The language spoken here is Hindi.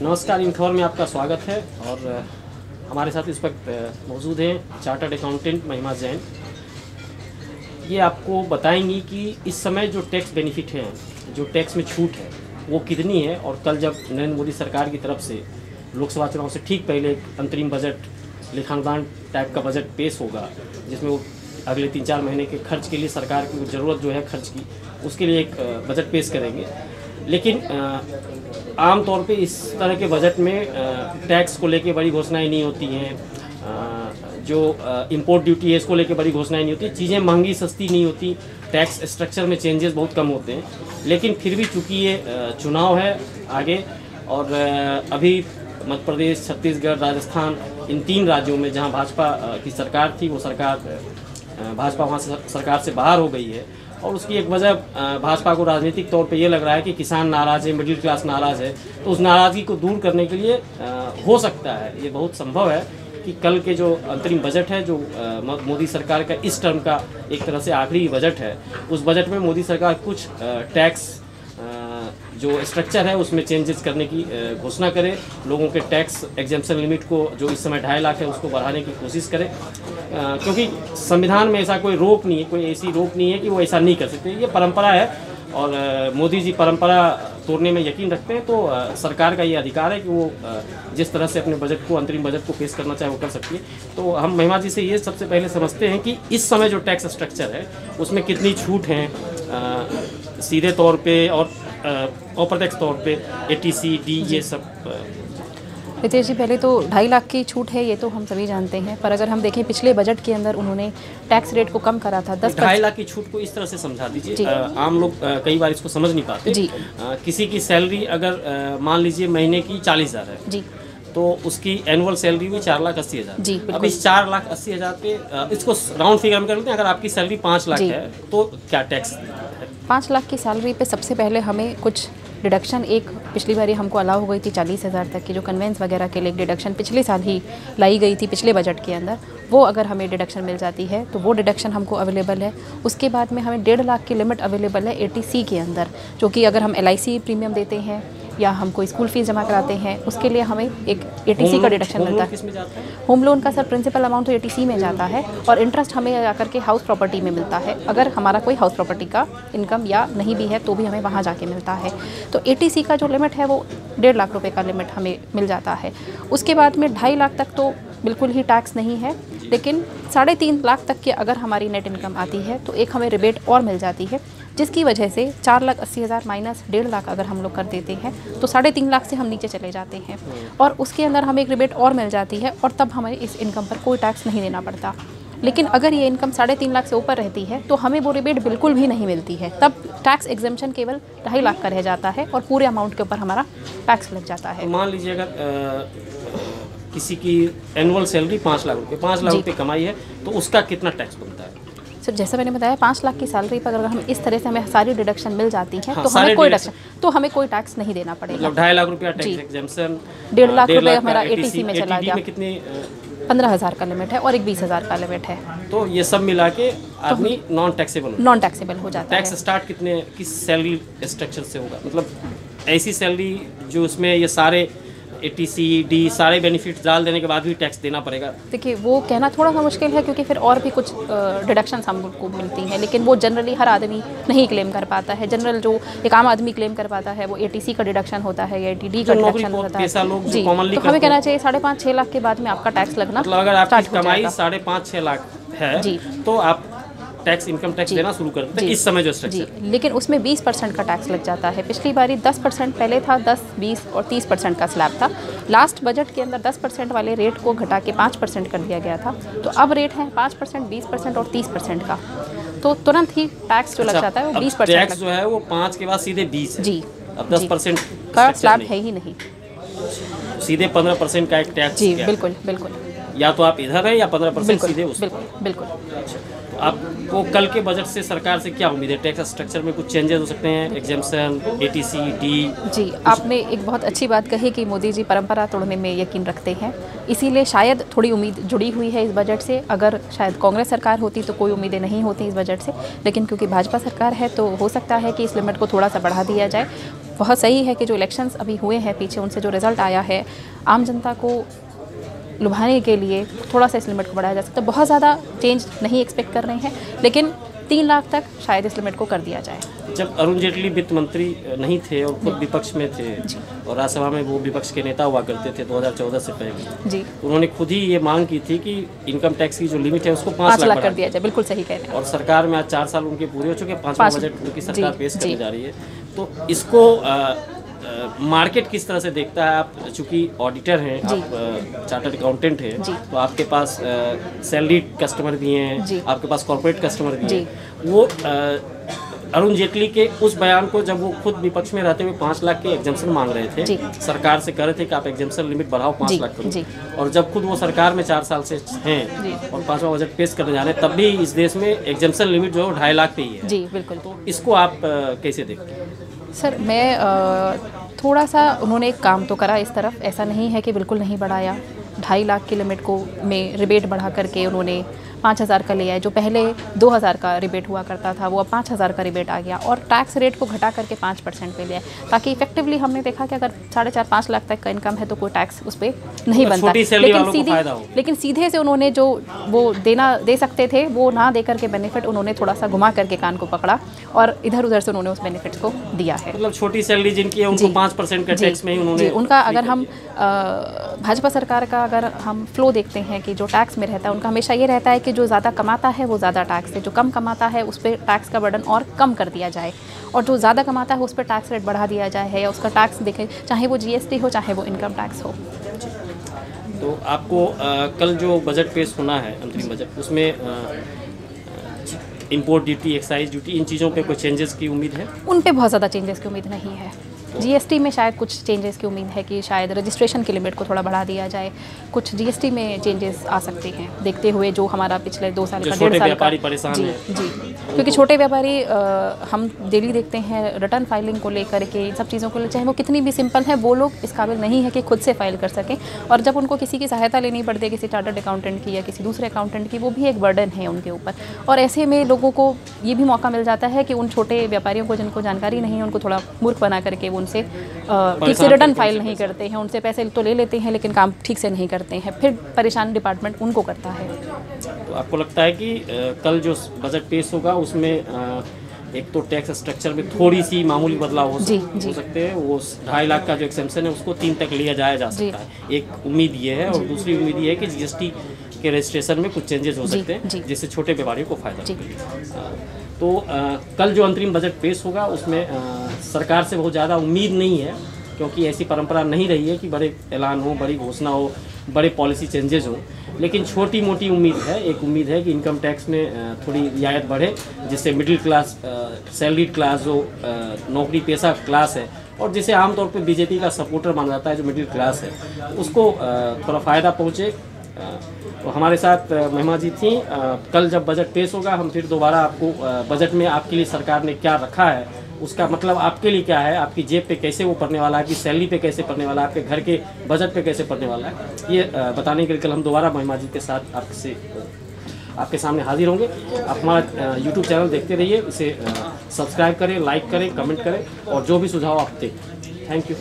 नमस्कार, इन खबर में आपका स्वागत है। और हमारे साथ इस वक्त मौजूद हैं चार्टर्ड अकाउंटेंट महिमा जैन। ये आपको बताएंगी कि इस समय जो टैक्स बेनिफिट हैं, जो टैक्स में छूट है, वो कितनी है। और कल जब नरेंद्र मोदी सरकार की तरफ से लोकसभा चुनाव से ठीक पहले एक अंतरिम बजट लेखानुदान टाइप का बजट पेश होगा, जिसमें वो अगले 3-4 महीने के खर्च के लिए सरकार की ज़रूरत जो है खर्च की, उसके लिए एक बजट पेश करेंगे। लेकिन आम तौर पे इस तरह के बजट में टैक्स को लेके बड़ी घोषणाएं नहीं होती हैं। जो इंपोर्ट ड्यूटी है इसको लेके बड़ी घोषणाएं नहीं होती। चीज़ें महंगी सस्ती नहीं होती, टैक्स स्ट्रक्चर में चेंजेस बहुत कम होते हैं। लेकिन फिर भी चूँकि ये चुनाव है आगे, और अभी मध्य प्रदेश, छत्तीसगढ़, राजस्थान, इन 3 राज्यों में जहां भाजपा की सरकार थी, वो सरकार भाजपा वहां से सरकार से बाहर हो गई है। और उसकी एक वजह भाजपा को राजनीतिक तौर पे ये लग रहा है कि किसान नाराज़ है, मिडिल क्लास नाराज़ है। तो उस नाराज़गी को दूर करने के लिए हो सकता है, ये बहुत संभव है कि कल के जो अंतरिम बजट है, जो मोदी सरकार का इस टर्म का एक तरह से आखिरी बजट है, उस बजट में मोदी सरकार कुछ टैक्स जो स्ट्रक्चर है उसमें चेंजेस करने की घोषणा करे। लोगों के टैक्स एग्जेम्पशन लिमिट को, जो इस समय 2.5 लाख है, उसको बढ़ाने की कोशिश करे। क्योंकि संविधान में ऐसा कोई रोक नहीं है, कोई ऐसी रोक नहीं है कि वो ऐसा नहीं कर सकते। ये परंपरा है और मोदी जी परंपरा तोड़ने में यकीन रखते हैं। तो सरकार का ये अधिकार है कि वो जिस तरह से अपने बजट को, अंतरिम बजट को पेश करना चाहे वो कर सकती है। तो हम महिमा जी से ये सबसे पहले समझते हैं कि इस समय जो टैक्स स्ट्रक्चर है उसमें कितनी छूट हैं सीधे तौर पे और अप्रत्यक्ष तौर पे, ATC, D, ये सब। रितेश जी, पहले तो 2.5 लाख की छूट है, ये तो हम सभी जानते हैं। पर अगर हम देखें पिछले बजट के अंदर उन्होंने टैक्स रेट को कम करा था 10%। 2.5 लाख की छूट को इस तरह से समझा दीजिए। आम लोग कई बार इसको समझ नहीं पाते जी। किसी की सैलरी अगर मान लीजिए महीने की 40,000 है जी, तो उसकी एनुअल सैलरी हुई 4,80,000 जी। अब इस 4,80,000 पे इसको राउंड फिगर में कर लेते हैं। अगर आपकी सैलरी 5 लाख है तो क्या टैक्स है? 5 लाख की सैलरी पे सबसे पहले हमें कुछ डिडक्शन, एक पिछली बारी हमको अलाउ हो गई थी 40,000 तक की, जो कन्वेंस वगैरह के लिए डिडक्शन पिछले साल ही लाई गई थी पिछले बजट के अंदर, वो अगर हमें डिडक्शन मिल जाती है तो वो डिडक्शन हमको अवेलेबल है। उसके बाद में हमें 1.5 लाख की लिमिट अवेलेबल है ATC के अंदर, जो कि अगर हम LIC प्रीमियम देते हैं या हम कोई स्कूल फीस जमा कराते हैं, उसके लिए हमें एक ATC का डिडक्शन मिलता है। होम लोन का सर प्रिंसिपल अमाउंट तो ATC में जाता है और इंटरेस्ट हमें जाकर के हाउस प्रॉपर्टी में मिलता है। अगर हमारा कोई हाउस प्रॉपर्टी का इनकम या नहीं भी है तो भी हमें वहाँ जाके मिलता है। तो ATC का जो लिमिट है वो 1.5 लाख रुपए का लिमिट हमें मिल जाता है। उसके बाद में 2.5 लाख तक तो बिल्कुल ही टैक्स नहीं है, लेकिन 3.5 लाख तक की अगर हमारी नेट इनकम आती है तो एक हमें रिबेट और मिल जाती है, जिसकी वजह से 4,80,000 माइनस 1.5 लाख अगर हम लोग कर देते हैं तो 3.5 लाख से हम नीचे चले जाते हैं। और उसके अंदर हमें एक रिबेट और मिल जाती है और तब हमें इस इनकम पर कोई टैक्स नहीं देना पड़ता। लेकिन अगर ये इनकम 3.5 लाख से ऊपर रहती है तो हमें वो रिबेट बिल्कुल भी नहीं मिलती है। तब टैक्स एग्जेम्पशन केवल 2.5 लाख का रह जाता है और पूरे अमाउंट के ऊपर हमारा टैक्स लग जाता है। तो मान लीजिए अगर किसी की एनुअल सैलरी 5 लाख रुपये, 5 लाख रुपये कमाई है, तो उसका कितना टैक्स बनता है? सर जैसा मैंने बताया, 5 लाख की सैलरी पर अगर हम इस तरह से हमें सारी डिडक्शन मिल जाती है तो हमें कोई टैक्स नहीं देना पड़ेगा। मतलब 2.5 लाख रुपया टैक्स एग्जेम्पशन, 1.5 लाख रुपये हमारा ATC में चला गया। कितने 15,000 का लिमिट है और एक 20,000 का लिमिट है। तो ये सब मिला के आदमी नॉन टैक्सेबल हो जाता है। टैक्स स्टार्ट किस सैलरी स्ट्रक्चर से होगा? मतलब ऐसी सैलरी जो उसमें ये सारे ATC, D सारे बेनिफिट्स डाल देने के बाद भी टैक्स देना पड़ेगा? देखिए, वो कहना थोड़ा सा मुश्किल है क्योंकि फिर और भी कुछ डिडक्शंस हमको मिलती हैं, लेकिन वो जनरली हर आदमी नहीं क्लेम कर पाता है। जनरल जो एक आम आदमी क्लेम कर पाता है वो ATC का डिडक्शन होता है या ATD का डिडक्शन होता है जी। तो हमें कहना चाहिए 5.5-6 लाख के बाद में आपका टैक्स लगना, मतलब अगर आपकी कमाई 5.5-6 लाख है जी, तो आप टैक्स, इनकम टैक्स देना शुरू कर देते हैं इस समय जो स्ट्रक्चर। लेकिन उसमें 20% का टैक्स लग जाता है। पिछली बारी 10% पहले था, 10, 20 और 30% का स्लैब था। लास्ट बजट के अंदर 10% वाले रेट को घटा के 5% कर दिया गया था। तो अब रेट है 5%, 20% और 30% का। तो तुरंत ही टैक्स जो लग जाता है वो 20%। टैक्स जो है वो 5 के बाद सीधे 20 है जी। अब 10% का स्लैब है ही नहीं, सीधे 15% का एक टैक्स जी। बिल्कुल बिल्कुल, या तो आप इधर है या 15% सीधे उस। बिल्कुल। आपको कल के बजट से सरकार से क्या उम्मीद है? टैक्स स्ट्रक्चर में कुछ चेंजेस हो सकते हैं, एग्जेम्पशन, ATC, D? जी, आपने एक बहुत अच्छी बात कही कि मोदी जी परंपरा तोड़ने में यकीन रखते हैं, इसीलिए शायद थोड़ी उम्मीद जुड़ी हुई है इस बजट से। अगर शायद कांग्रेस सरकार होती तो कोई उम्मीदें नहीं होती इस बजट से, लेकिन क्योंकि भाजपा सरकार है तो हो सकता है कि इस लिमिट को थोड़ा सा बढ़ा दिया जाए। बहुत सही है कि जो इलेक्शंस अभी हुए हैं पीछे, उनसे जो रिज़ल्ट आया है, आम जनता को लुभाने के लिए थोड़ा सा इस लिमिट को बढ़ाया जा सकता है। बहुत ज़्यादा चेंज नहीं एक्सपेक्ट कर रहे हैं, लेकिन 3 लाख तक शायद इस लिमिट को कर दिया जाए। जब अरुण जेटली वित्त मंत्री नहीं थे और खुद विपक्ष में थे और राज्यसभा में वो विपक्ष के नेता हुआ करते थे 2014 से पहले जी, उन्होंने खुद ही ये मांग की थी कि इनकम टैक्स की जो लिमिट है उसको 5 लाख कर दिया जाए। बिल्कुल सही कह रहे हैं। और सरकार में आज 4 साल उनके पूरे हो चुके, 5वां बजट उनकी सरकार पेश करने जा रही है। तो इसको मार्केट किस तरह से देखता है? आप चूंकि ऑडिटर हैं, आप चार्टर्ड अकाउंटेंट हैं, तो आपके पास सैलरीड कस्टमर भी हैं, आपके पास कॉर्पोरेट कस्टमर भी हैं। वो अरुण जेटली के उस बयान को जब वो खुद विपक्ष में रहते हुए 5 लाख के एग्जाम्पशन मांग रहे थे, सरकार से कह रहे थे कि आप एग्जाम्पशन लिमिट बढ़ाओ 5 लाख करो, और जब खुद वो सरकार में 4 साल से हैं और 5वां बजट पेश करने जा रहे हैं, तब भी इस देश में एग्जाम्पशन लिमिट जो है 2.5 लाख पे ही है। जी बिल्कुल। तो इसको आप कैसे देखते हैं? सर, मैं थोड़ा सा उन्होंने एक काम तो करा इस तरफ, ऐसा नहीं है कि बिल्कुल नहीं बढ़ाया। 2.5 लाख की लिमिट को में रिबेट बढ़ा करके उन्होंने 5,000 का लिया है। जो पहले 2,000 का रिबेट हुआ करता था वो अब 5,000 का रिबेट आ गया, और टैक्स रेट को घटा करके 5% पे लिया है, ताकि इफेक्टिवली हमने देखा कि अगर 4.5-5 लाख तक का इनकम है तो कोई टैक्स उस पर नहीं बनता। लेकिन सीधे से उन्होंने जो वो दे सकते थे वो ना दे करके बेनिफिट उन्होंने थोड़ा सा घुमा करके कान को पकड़ा और इधर उधर से उन्होंने उस बेनिफिट्स को दिया है। मतलब छोटी सैलरी जिनकी है उनको 5% का टैक्स में ही उन्होंने उनका, अगर हम भाजपा सरकार का अगर हम फ्लो देखते हैं कि जो टैक्स में रहता है उनका हमेशा ये रहता है कि जो ज़्यादा कमाता है वो ज़्यादा टैक्स है, जो कम कमाता है उस पर टैक्स का बर्डन और कम कर दिया जाए, और जो ज़्यादा कमाता है उस पर टैक्स रेट बढ़ा दिया जाए, या उसका टैक्स देखें, चाहे वो GST हो चाहे वो इनकम टैक्स हो। तो आपको कल जो बजट पेश होना है, अंतरिम बजट, उसमें इंपोर्ट ड्यूटी, एक्साइज ड्यूटी, इन चीज़ों पे कोई चेंजेस की उम्मीद है? उन पे बहुत ज़्यादा चेंजेस की उम्मीद नहीं है। GST में शायद कुछ चेंजेस की उम्मीद है कि शायद रजिस्ट्रेशन की लिमिट को थोड़ा बढ़ा दिया जाए, कुछ GST में चेंजेस आ सकते हैं, देखते हुए जो हमारा पिछले 2 साल का 1.5 साल का जी, क्योंकि छोटे व्यापारी हम डेली देखते हैं रिटर्न फाइलिंग को लेकर के, सब चीज़ों को, चाहे वो कितनी भी सिंपल है, वो लोग इस काबिल नहीं है कि खुद से फाइल कर सकें, और जब उनको किसी की सहायता लेनी पड़ती है, किसी चार्टर्ड अकाउंटेंट की या किसी दूसरे अकाउंटेंट की, वो भी एक बर्डन है उनके ऊपर। और ऐसे में लोगों को ये भी मौका मिल जाता है कि उन छोटे व्यापारियों को जिनको जानकारी नहीं है, उनको थोड़ा मूर्ख बना करके वो उनसे ठीक से रिटर्न फाइल नहीं करते हैं, उनसे पैसे तो ले लेते हैं लेकिन काम ठीक से नहीं करते हैं, फिर परेशान डिपार्टमेंट उनको करता है। तो आपको लगता है कि कल जो बजट पेश होगा उसमें एक तो टैक्स स्ट्रक्चर में थोड़ी सी मामूली बदलाव हो सकते हैं, वो 2.5 लाख का जो एक्सेम्पशन है उसको 3 तक लिया जा सकता है, एक उम्मीद ये है, और दूसरी उम्मीद ये है कि GST के रजिस्ट्रेशन में कुछ चेंजेस हो सकते हैं जिससे छोटे व्यापारियों को फायदा मिले। तो कल जो अंतरिम बजट पेश होगा उसमें सरकार से बहुत ज़्यादा उम्मीद नहीं है, क्योंकि ऐसी परंपरा नहीं रही है कि बड़े ऐलान हो, बड़ी घोषणा हो, बड़े पॉलिसी चेंजेस हो, लेकिन छोटी मोटी उम्मीद है। एक उम्मीद है कि इनकम टैक्स में थोड़ी रियायत बढ़े, जिससे मिडिल क्लास, सैलरीड क्लास, जो नौकरी पेशा क्लास है और जिसे आमतौर पर BJP का सपोर्टर माना जाता है, जो मिडिल क्लास है, उसको थोड़ा फ़ायदा पहुँचे। तो हमारे साथ महिमा जी थी। कल जब बजट पेश होगा हम फिर दोबारा आपको बजट में आपके लिए सरकार ने क्या रखा है, उसका मतलब आपके लिए क्या है, आपकी जेब पे कैसे वो पड़ने वाला है, आपकी सैलरी पे कैसे पड़ने वाला है, आपके घर के बजट पे कैसे पड़ने वाला है, ये बताने के लिए कल हम दोबारा महिमा जी के साथ आपके सामने हाजिर होंगे। आप हमारा YouTube चैनल देखते रहिए, इसे सब्सक्राइब करें, लाइक करें, कमेंट करें, और जो भी सुझाव आप दें। Thank you.